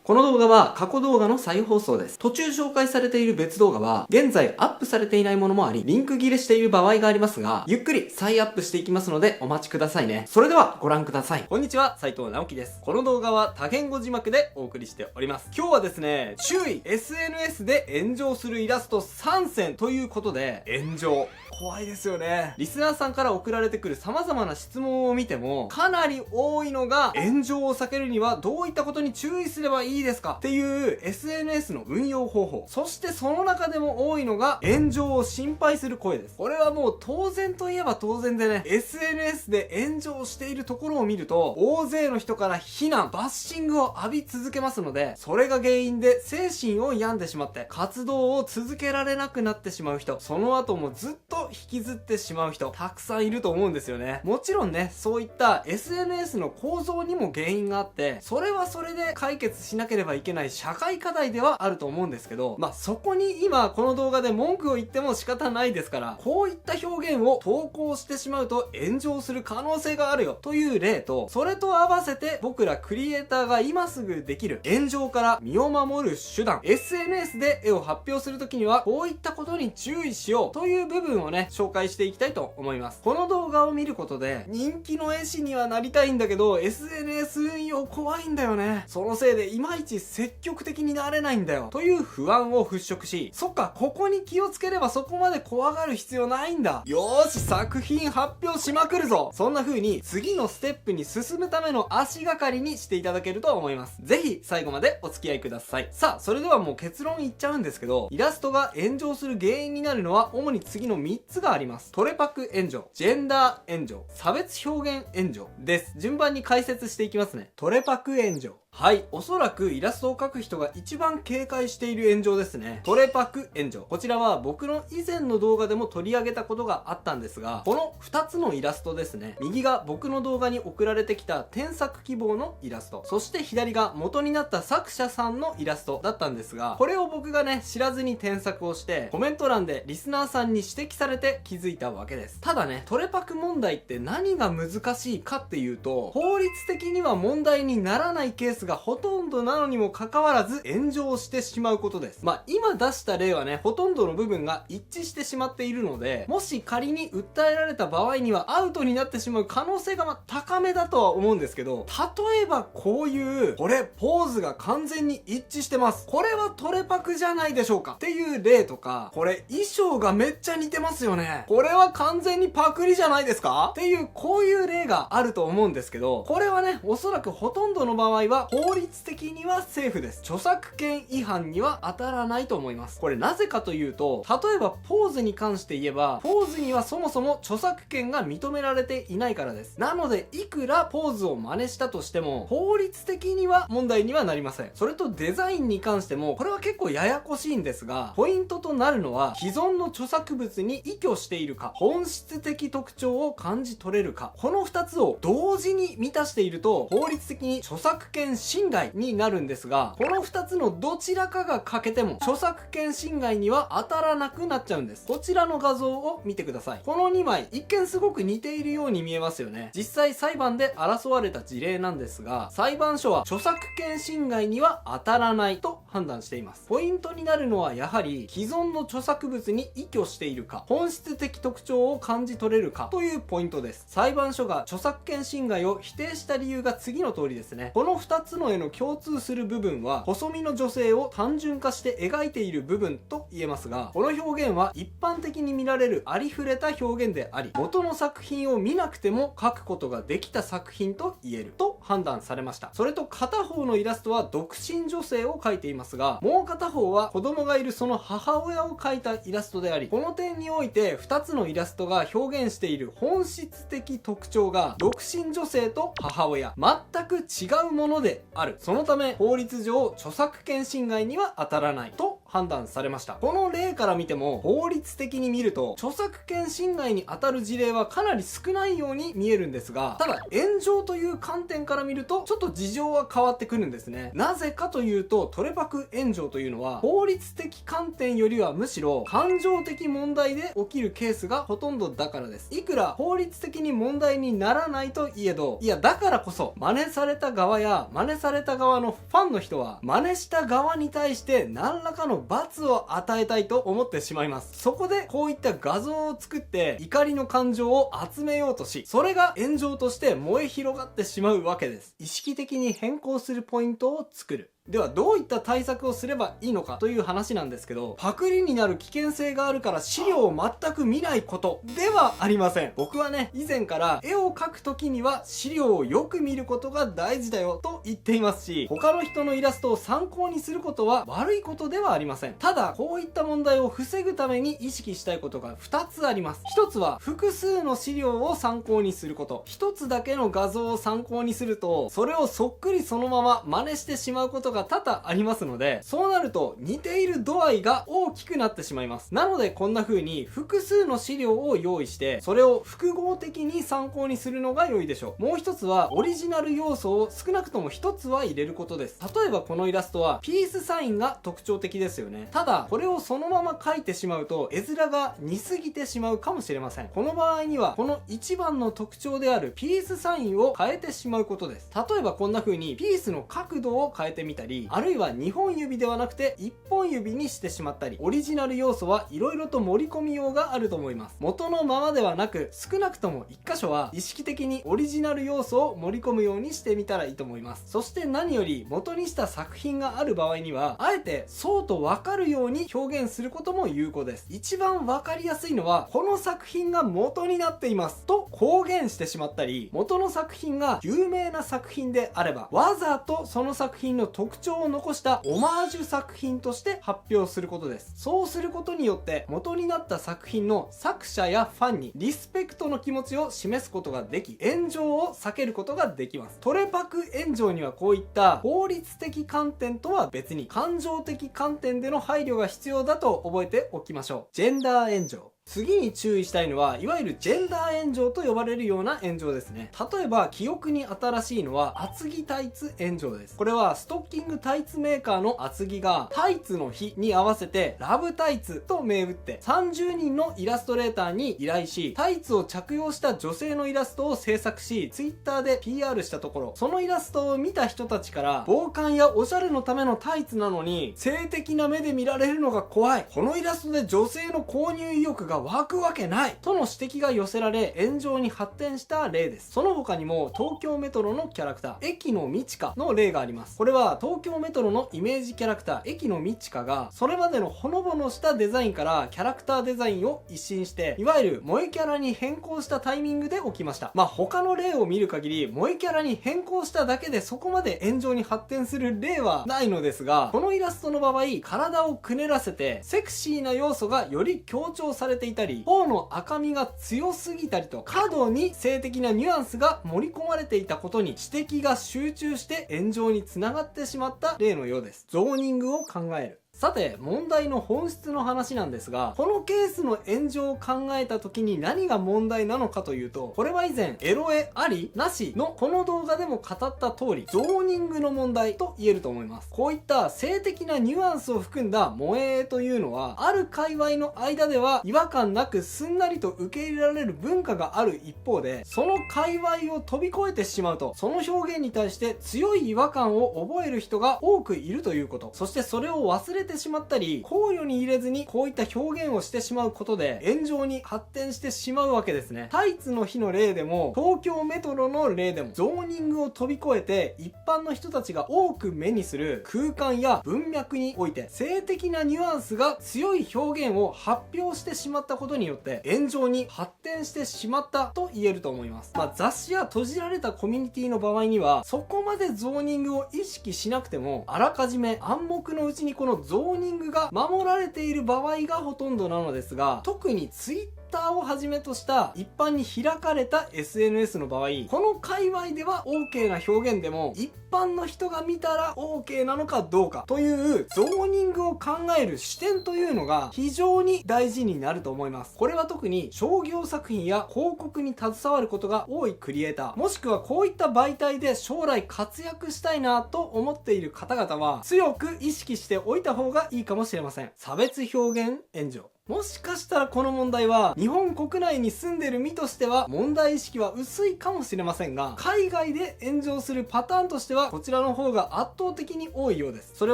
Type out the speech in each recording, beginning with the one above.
この動画は過去動画の再放送です。途中紹介されている別動画は現在アップされていないものもあり、リンク切れしている場合がありますが、ゆっくり再アップしていきますのでお待ちくださいね。それではご覧ください。こんにちは、斉藤直樹です。この動画は多言語字幕でお送りしております。今日はですね、注意 SNS で炎上するイラスト3選ということで、炎上。怖いですよね。リスナーさんから送られてくる様々な質問を見ても、かなり多いのが、炎上を避けるにはどういったことに注意すればいいですかっていう SNS の運用方法。そしてその中でも多いのが、炎上を心配する声です。これはもう当然といえば当然でね、SNS で炎上しているところを見ると、大勢の人から非難、バッシングを浴び続けますので、それが原因で精神を病んでしまって、活動を続けられなくなってしまう人、その後もずっと引きずってしまう人、たくさんいると思うんですよね。もちろんね、そういった SNS の構造にも原因があって、それはそれで解決しなければいけない社会課題ではあると思うんですけど、そこに今この動画で文句を言っても仕方ないですから、こういった表現を投稿してしまうと炎上する可能性があるよという例と、それと合わせて僕らクリエイターが今すぐできる炎上から身を守る手段、 SNS で絵を発表するときにはこういったことに注意しようという部分をね、紹介していきたいと思います。この動画を見ることで、人気の絵師にはなりたいんだけど SNS 運用怖いんだよね、そのせいでいまいち積極的になれないんだよという不安を払拭し、そっか、ここに気をつければそこまで怖がる必要ないんだ、よーし作品発表しまくるぞ、そんな風に次のステップに進むための足がかりにしていただけると思います。ぜひ最後までお付き合いください。さあ、それではもう結論言っちゃうんですけど、イラストが炎上する原因になるのは主に次の3つがあります。トレパク炎上、ジェンダー炎上、差別表現炎上です。順番に解説していきますね。トレパク炎上、はい、おそらくイラストを描く人が一番警戒している炎上ですね。トレパク炎上、こちらは僕の以前の動画でも取り上げたことがあったんですが、この2つのイラストですね。右が僕の動画に送られてきた添削希望のイラスト、そして左が元になった作者さんのイラストだったんですが、これを僕がね、知らずに添削をしてコメント欄でリスナーさんに指摘されて気づいたわけです。ただね、トレパク問題って何が難しいかっていうと、法律的には問題にならないケースがほとんどなのにもかかわらず炎上してしまうことです。今出した例はね、ほとんどの部分が一致してしまっているので、もし仮に訴えられた場合にはアウトになってしまう可能性が高めだとは思うんですけど、例えばこういう、これポーズが完全に一致してます、これはトレパクじゃないでしょうかっていう例とか、これ衣装がめっちゃ似てますよね、これは完全にパクリじゃないですかっていう、こういう例があると思うんですけど、これはね、おそらくほとんどの場合は法律的にはセーフです。著作権違反には当たらないと思います。これなぜかというと、例えばポーズに関して言えば、ポーズにはそもそも著作権が認められていないからです。なのでいくらポーズを真似したとしても法律的には問題にはなりません。それとデザインに関しても、これは結構ややこしいんですが、ポイントとなるのは既存の著作物に依拠しているか、本質的特徴を感じ取れるか、この2つを同時に満たしていると法律的に著作権侵害になるんですが、この2つのどちらかが欠けても著作権侵害には当たらなくなっちゃうんです。こちらの画像を見てください。この2枚一見すごく似ているように見えますよね。実際裁判で争われた事例なんですが、裁判所は著作権侵害には当たらないと判断しています。ポイントになるのはやはり既存の著作物に依拠しているか、本質的特徴を感じ取れるかというポイントです。裁判所が著作権侵害を否定した理由が次の通りですね。この2つの絵の共通する部分は細身の女性を単純化して描いている部分と言えますが、この表現は一般的に見られるありふれた表現であり、元の作品を見なくても描くことができた作品と言えると判断されました。それと片方のイラストは独身女性を描いていますが、もう片方は子供がいるその母親を描いたイラストであり、この点において2つのイラストが表現している本質的特徴が独身女性と母親、全く違うものである。そのため法律上著作権侵害には当たらないと判断されました。この例から見ても、法律的に見ると、著作権侵害に当たる事例はかなり少ないように見えるんですが、ただ、炎上という観点から見ると、ちょっと事情は変わってくるんですね。なぜかというと、トレパク炎上というのは、法律的観点よりはむしろ、感情的問題で起きるケースがほとんどだからです。いくら法律的に問題にならないといえど、いや、だからこそ、真似された側や、真似された側のファンの人は、真似した側に対して何らかの罰を与えたいと思ってしまいます。そこで、こういった画像を作って、怒りの感情を集めようとし、それが炎上として燃え広がってしまうわけです。意識的に変更するポイントを作る。ではどういった対策をすればいいのかという話なんですけど、パクリになる危険性があるから資料を全く見ないことではありません。僕はね、以前から絵を描く時には資料をよく見ることが大事だよと言っていますし、他の人のイラストを参考にすることは悪いことではありません。ただ、こういった問題を防ぐために意識したいことが2つあります。1つは複数の資料を参考にすること。1つだけの画像を参考にすると、それをそっくりそのまま真似してしまうことが多々ありますので、そうなると似ている度合いが大きくなってしまいます。なのでこんな風に複数の資料を用意して、それを複合的に参考にするのが良いでしょう。もう一つはオリジナル要素を少なくとも一つは入れることです。例えばこのイラストはピースサインが特徴的ですよね。ただこれをそのまま描いてしまうと絵面が似すぎてしまうかもしれません。この場合にはこの一番の特徴であるピースサインを変えてしまうことです。例えばこんな風にピースの角度を変えてみたり、あるいは2本指ではなくて1本指にしてしまったり、オリジナル要素は色々と盛り込みようがあると思います。元のままではなく、少なくとも1箇所は意識的にオリジナル要素を盛り込むようにしてみたらいいと思います。そして何より元にした作品がある場合には、あえてそうとわかるように表現することも有効です。一番わかりやすいのは、この作品が元になっていますと公言してしまったり、元の作品が有名な作品であれば、わざとその作品の特徴を残したオマージュ作品として発表することです。そうすることによって元になった作品の作者やファンにリスペクトの気持ちを示すことができ、炎上を避けることができます。トレパク炎上にはこういった法律的観点とは別に感情的観点での配慮が必要だと覚えておきましょう。ジェンダー炎上。次に注意したいのは、いわゆるジェンダー炎上と呼ばれるような炎上ですね。例えば、記憶に新しいのは、厚木タイツ炎上です。これは、ストッキングタイツメーカーの厚木が、タイツの日に合わせて、ラブタイツと銘打って、30人のイラストレーターに依頼し、タイツを着用した女性のイラストを制作し、ツイッターで PR したところ、そのイラストを見た人たちから、防寒やおしゃれのためのタイツなのに、性的な目で見られるのが怖い。このイラストで女性の購入意欲が湧くわけないとの指摘が寄せられ、炎上に発展した例です。その他にも東京メトロのキャラクター駅野みちかの例があります。これは東京メトロのイメージキャラクター駅野みちかが、それまでのほのぼのしたデザインからキャラクターデザインを一新して、いわゆる萌えキャラに変更したタイミングで起きました。他の例を見る限り、萌えキャラに変更しただけでそこまで炎上に発展する例はないのですが、このイラストの場合、体をくねらせてセクシーな要素がより強調されていたり、頬の赤みが強すぎたりと、過度に性的なニュアンスが盛り込まれていたことに指摘が集中して炎上につながってしまった例のようです。ゾーニングを考える。さて、問題の本質の話なんですが、このケースの炎上を考えた時に何が問題なのかというと、これは以前、エロ絵ありなしのこの動画でも語った通り、ゾーニングの問題と言えると思います。こういった性的なニュアンスを含んだ萌え絵というのは、ある界隈の間では違和感なくすんなりと受け入れられる文化がある一方で、その界隈を飛び越えてしまうと、その表現に対して強い違和感を覚える人が多くいるということ。そしてそれを忘れてしまったり、考慮に入れずにこういった表現をしてしまうことで炎上に発展してしまうわけですね。タイツの日の例でも東京メトロの例でも、ゾーニングを飛び越えて一般の人たちが多く目にする空間や文脈において性的なニュアンスが強い表現を発表してしまったことによって炎上に発展してしまったと言えると思います。雑誌や閉じられたコミュニティの場合には、そこまでゾーニングを意識しなくても、あらかじめ暗黙のうちにこのゾーニングが守られている場合がほとんどなのですが、特にツイッターターをはじめとした一般に開かれた SNS の場合、この界隈では OK な表現でも一般の人が見たら OK なのかどうかというゾーニングを考える視点というのが非常に大事になると思います。これは特に商業作品や広告に携わることが多いクリエイター、もしくはこういった媒体で将来活躍したいなと思っている方々は強く意識しておいた方がいいかもしれません。差別表現炎上。もしかしたらこの問題は日本国内に住んでる身としては問題意識は薄いかもしれませんが、海外で炎上するパターンとしてはこちらの方が圧倒的に多いようです。それ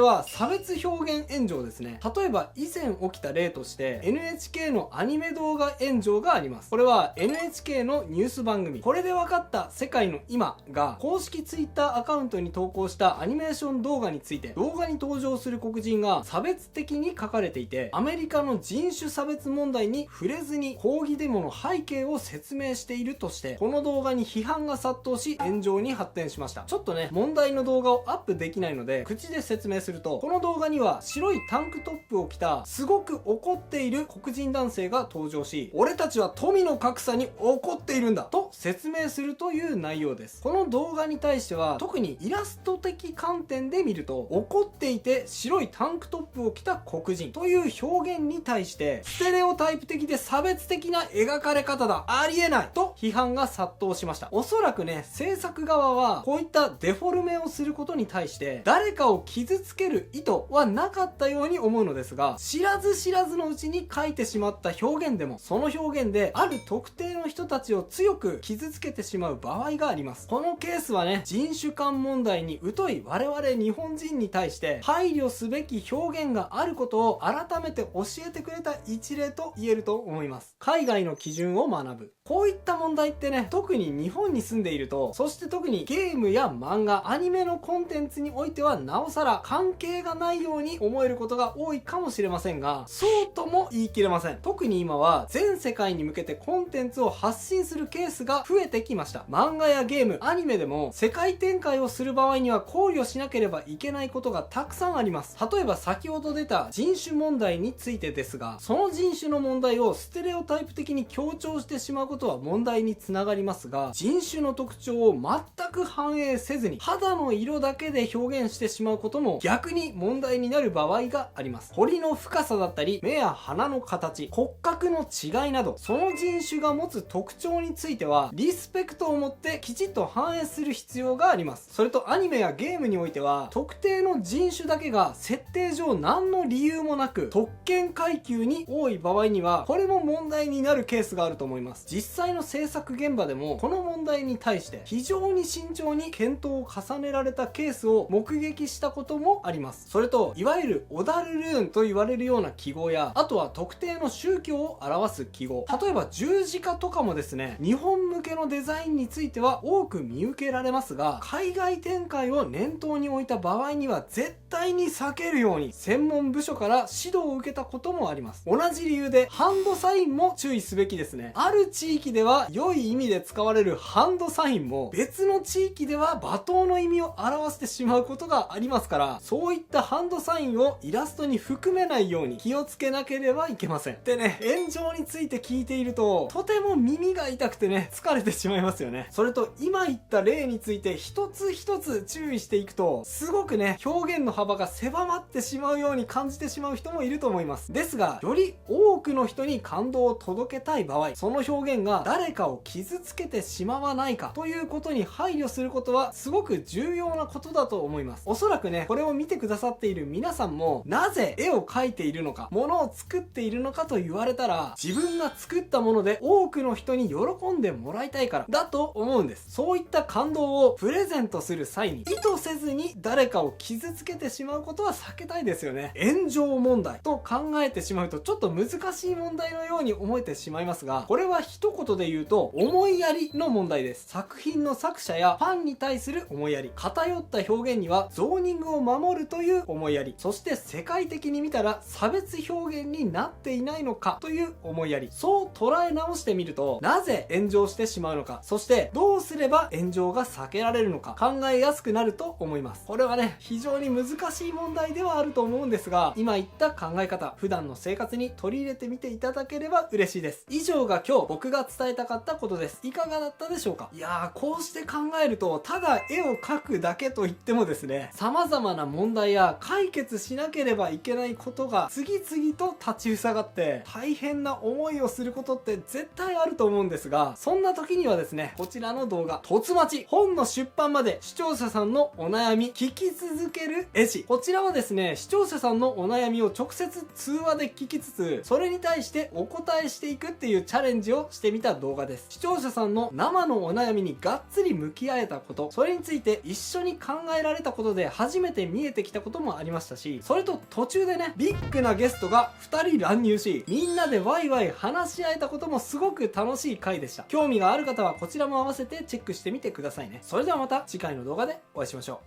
は差別表現炎上ですね。例えば以前起きた例として NHK のアニメ動画炎上があります。これは NHK のニュース番組これでわかった世界の今が公式 Twitter アカウントに投稿したアニメーション動画について、動画に登場する黒人が差別的に書かれていて、アメリカの人種差別問題に触れずに抗議デモの背景を説明しているとして、この動画に批判が殺到し炎上に発展しました。ちょっとね、問題の動画をアップできないので口で説明すると、この動画には白いタンクトップを着たすごく怒っている黒人男性が登場し、俺たちは富の格差に怒っているんだと説明するという内容です。この動画に対しては特にイラスト的観点で見ると、怒っていて白いタンクトップを着た黒人という表現に対してステレオタイプ的で差別的な描かれ方だ、ありえないと批判が殺到しました。おそらくね、制作側はこういったデフォルメをすることに対して誰かを傷つける意図はなかったように思うのですが、知らず知らずのうちに書いてしまった表現でも、その表現である特定の人たちを強く傷つけてしまう場合があります。このケースはね、人種間問題に疎い我々日本人に対して配慮すべき表現があることを改めて教えてくれた一例と言えると思います。海外の基準を学ぶ。こういった問題ってね、特に日本に住んでいると、そして特にゲームや漫画、アニメのコンテンツにおいてはなおさら関係がないように思えることが多いかもしれませんが、そうとも言い切れません。特に今は全世界に向けてコンテンツを発信するケースが増えてきました。漫画やゲーム、アニメでも世界展開をする場合には考慮しなければいけないことがたくさんあります。例えば先ほど出た人種問題についてですが、その人種の問題をステレオタイプ的に強調してしまうことは問題につながりますが、人種の特徴を全く反映せずに肌の色だけで表現してしまうことも逆に問題になる場合があります。彫りの深さだったり、目や鼻の形、骨格の違いなど、その人種が持つ特徴についてはリスペクトを持ってきちっと反映する必要があります。それとアニメやゲームにおいては、特定の人種だけが設定上何の理由もなく特権階級に多い場合には、これも問題になるケースがあると思います。実際の制作現場でもこの問題に対して非常に慎重に検討を重ねられたケースを目撃したこともあります。それといわゆるオダルルーンと言われるような記号や、あとは特定の宗教を表す記号、例えば十字架とかもですね、日本向けのデザインについては多く見受けられますが、海外展開を念頭に置いた場合には絶対に避けるように専門部署から指導を受けたこともあります。同じ理由でハンドサインも注意すべきですね。ある地域では良い意味で使われるハンドサインも別の地域では罵倒の意味を表してしまうことがありますから、そういったハンドサインをイラストに含めないように気をつけなければいけません。でね、炎上について聞いているととても耳が痛くてね、疲れてしまいますよね。それと今言った例について一つ一つ注意していくと、すごくね、表現の幅が狭まってしまうように感じてしまう人もいると思います。ですが、より多くの人に感動を届けたい場合、その表現が誰かを傷つけてしまわないかということに配慮することはすごく重要なことだと思います。おそらくね、これを見てくださっている皆さんも、なぜ絵を描いているのか、物を作っているのかと言われたら、自分が作ったもので多くの人に喜んでもらいたいからだと思うんです。そういった感動をプレゼントする際に意図せずに誰かを傷つけてしまうことは避けたいですよね。炎上問題と考えてしまうとちょっと難しい問題のように思えてしまいますが、これは一一言で言うと、思いやりの問題です。作品の作者やファンに対する思いやり。偏った表現にはゾーニングを守るという思いやり。そして世界的に見たら差別表現になっていないのかという思いやり。そう捉え直してみると、なぜ炎上してしまうのか、そしてどうすれば炎上が避けられるのか考えやすくなると思います。これはね、非常に難しい問題ではあると思うんですが、今言った考え方、普段の生活に取り入れてみていただければ嬉しいです。以上が今日僕が伝えたかったことです。いかがだったでしょうか？いやー、こうして考えると、ただ絵を描くだけと言ってもですね、様々な問題や解決しなければいけないことが次々と立ちふさがって大変な思いをすることって絶対あると思うんですが、そんな時にはですね、こちらの動画、突待ち、本の出版まで視聴者さんのお悩み聞き続ける絵師。こちらはですね、視聴者さんのお悩みを直接通話で聞きつつ、それに対してお答えしていくっていうチャレンジをしてみた動画です。視聴者さんの生のお悩みにがっつり向き合えたこと、それについて一緒に考えられたことで初めて見えてきたこともありましたし、それと途中でね、ビッグなゲストが2人乱入し、みんなでワイワイ話し合えたこともすごく楽しい回でした。興味がある方はこちらも合わせてチェックしてみてくださいね。それではまた次回の動画でお会いしましょ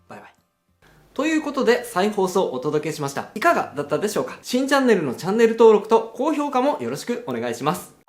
う。バイバイ。ということで再放送をお届けしました。いかがだったでしょうか？新チャンネルのチャンネル登録と高評価もよろしくお願いします。